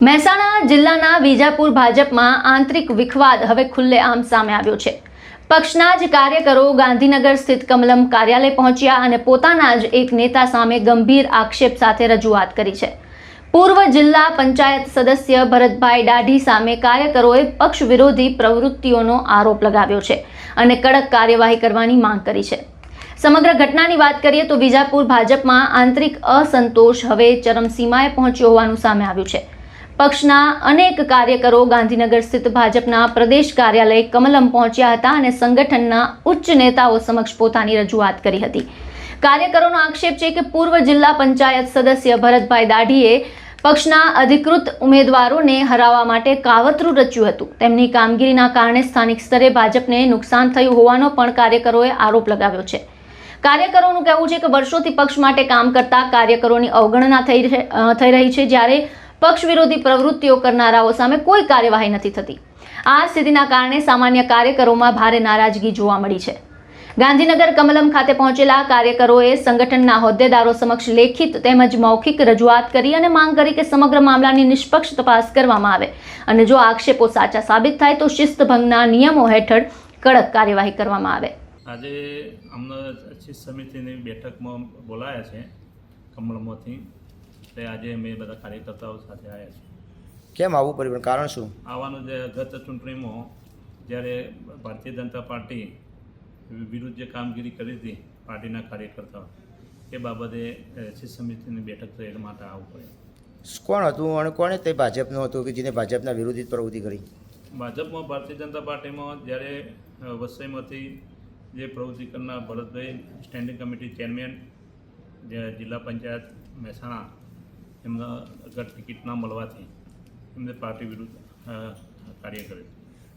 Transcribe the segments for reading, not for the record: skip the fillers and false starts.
મહેસાણા જિલ્લાના વિજાપુર ભાજપમાં આંતરિક વિખવાદ હવે ખુલ્લેઆમ સામે આવ્યો છે। પક્ષના જ કાર્યકરો ગાંધીનગર સ્થિત કમલમ કાર્યાલય પહોંચ્યા અને પોતાના જ એક નેતા સામે ગંભીર આક્ષેપ સાથે રજૂઆત કરી છે। પૂર્વ જિલ્લા પંચાયત સદસ્ય ભરતભાઈ દાઢી સામે કાર્યકરોએ પક્ષ વિરોધી પ્રવૃત્તિઓનો આરોપ લગાવ્યો છે અને કડક કાર્યવાહી કરવાની માંગ કરી છે। સમગ્ર ઘટનાની વાત કરીએ તો વિજાપુર ભાજપમાં આંતરિક અસંતોષ હવે ચરમસીમાએ પહોંચ્યો હોવાનું સામે આવ્યું છે। પક્ષના અનેક કાર્યકરો ગાંધીનગર સ્થિત ભાજપના પ્રદેશ કાર્યાલય કમલમ પહોંચ્યા હતા અને સંગઠનના ઉચ્ચ નેતાઓ સમક્ષ પોતાની રજૂઆત કરી હતી। કાર્યકરોનો આક્ષેપ છે કે પૂર્વ જિલ્લા પંચાયત સદસ્ય ભરતભાઈ દાઢીએ પક્ષના અધિકૃત ઉમેદવારોને હરાવવા માટે કાવતરું રચ્યું હતું। તેમની કામગીરીના કારણે સ્થાનિક સ્તરે ભાજપને નુકસાન થયું હોવાનો પણ કાર્યકરોએ આરોપ લગાવ્યો છે। કાર્યકરોનું કહેવું છે કે વર્ષોથી પક્ષ માટે કામ કરતા કાર્યકરોની અવગણના થઈ રહી છે, જ્યારે પક્ષ વિરોધી પ્રવૃત્તિઓ કરનારાઓ સામે કોઈ કાર્યવાહી નથી થતી। આ સ્થિતિના કારણે સામાન્ય કાર્યકરોમાં ભારે નારાજગી જોવા મળી છે। ગાંધીનગર કમલમ ખાતે પહોંચેલા કાર્યકરોએ સંગઠનના હોદ્દેદારો સમક્ષ લેખિત તેમજ મૌખિક રજૂઆત કરી અને માંગ કરી કે સમગ્ર મામલાની નિષ્પક્ષ તપાસ કરવામાં આવે અને જો આક્ષેપો સાચા સાબિત થાય તો શિસ્તભંગના નિયમો હેઠળ કડક કાર્યવાહી કરવામાં આવે। આજે અમને શિસ્ત સમિતિની બેઠકમાં બોલાયા છે કમલમથી। આજે અમે બધા કાર્યકર્તાઓ સાથે આવ્યા છીએ। કેમ આવવું પડ્યું, કારણ શું? આવવાનું જે ગત ચૂંટણીમાં જ્યારે ભારતીય જનતા પાર્ટી વિરુદ્ધ જે કામગીરી કરી હતી પાર્ટીના કાર્યકર્તાઓ, એ બાબતે શિસ્ત સમિતિની બેઠક થઈ એટલા માટે આવવું પડ્યું। કોણ હતું અને કોણે તે ભાજપનું હતું કે જેને ભાજપના વિરોધી પ્રવૃત્તિ કરી? ભાજપમાં ભારતીય જનતા પાર્ટીમાં જ્યારે વસઈમાંથી જે પ્રવૃત્તિ કરનાર ભરતભાઈ સ્ટેન્ડિંગ કમિટી ચેરમેન જિલ્લા પંચાયત મહેસાણા એમને અગર ટિકિટ ન મળવાથી એમને પાર્ટી વિરુદ્ધ કાર્ય કર્યું।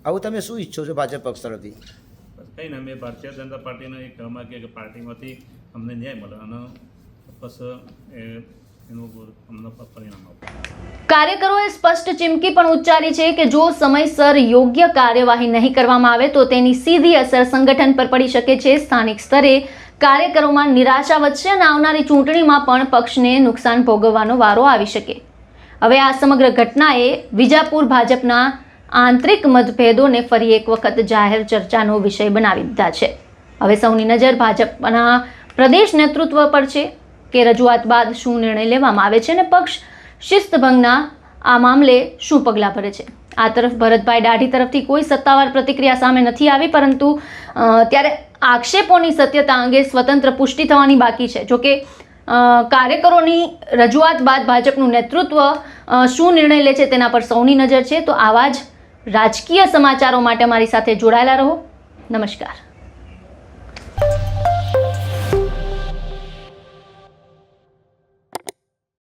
આવું તમે શું ઈચ્છો છો ભાજપ પક્ષ તરફથી? કંઈ ને અમે ભારતીય જનતા પાર્ટીને એ કહેવા માગીએ કે પાર્ટીમાંથી અમને ન્યાય મળે અને બસ એનું અમને પરિણામ આપે। કાર્યકરોએ સ્પષ્ટ ચીમકી પણ ઉચ્ચારી છે કે જો સમયસર યોગ્ય કાર્યવાહી નહીં કરવામાં આવે તો તેની સીધી અસર સંગઠન પર પડી શકે છે। સ્થાનિક સ્તરે કાર્યકરોમાં નિરાશા વધશે અને આવનારી ચૂંટણીમાં પણ પક્ષને નુકસાન ભોગવવાનો વારો આવી શકે। હવે આ સમગ્ર ઘટનાએ વિજાપુર ભાજપના આંતરિક મતભેદોને ફરી એક વખત જાહેર ચર્ચાનો વિષય બનાવી દીધા છે। હવે સૌની નજર ભાજપના પ્રદેશ નેતૃત્વ પર છે કે રજૂઆત બાદ શું નિર્ણય લેવામાં આવે છે અને પક્ષ શિસ્તભંગના આ મામલે શું પગલાં ભરે છે। આ તરફ ભરતભાઈ દાઢી તરફથી કોઈ સત્તાવાર પ્રતિક્રિયા સામે નથી આવી, પરંતુ ત્યારે આક્ષેપોની સત્યતા અંગે સ્વતંત્ર પુષ્ટિ થવાની બાકી છે। જોકે કાર્યકરોની રજૂઆત બાદ ભાજપનું નેતૃત્વ શું નિર્ણય લે છે તેના પર સૌની નજર છે। તો આવા જ રાજકીય સમાચારો માટે અમારી સાથે જોડાયેલા રહો। નમસ્કાર।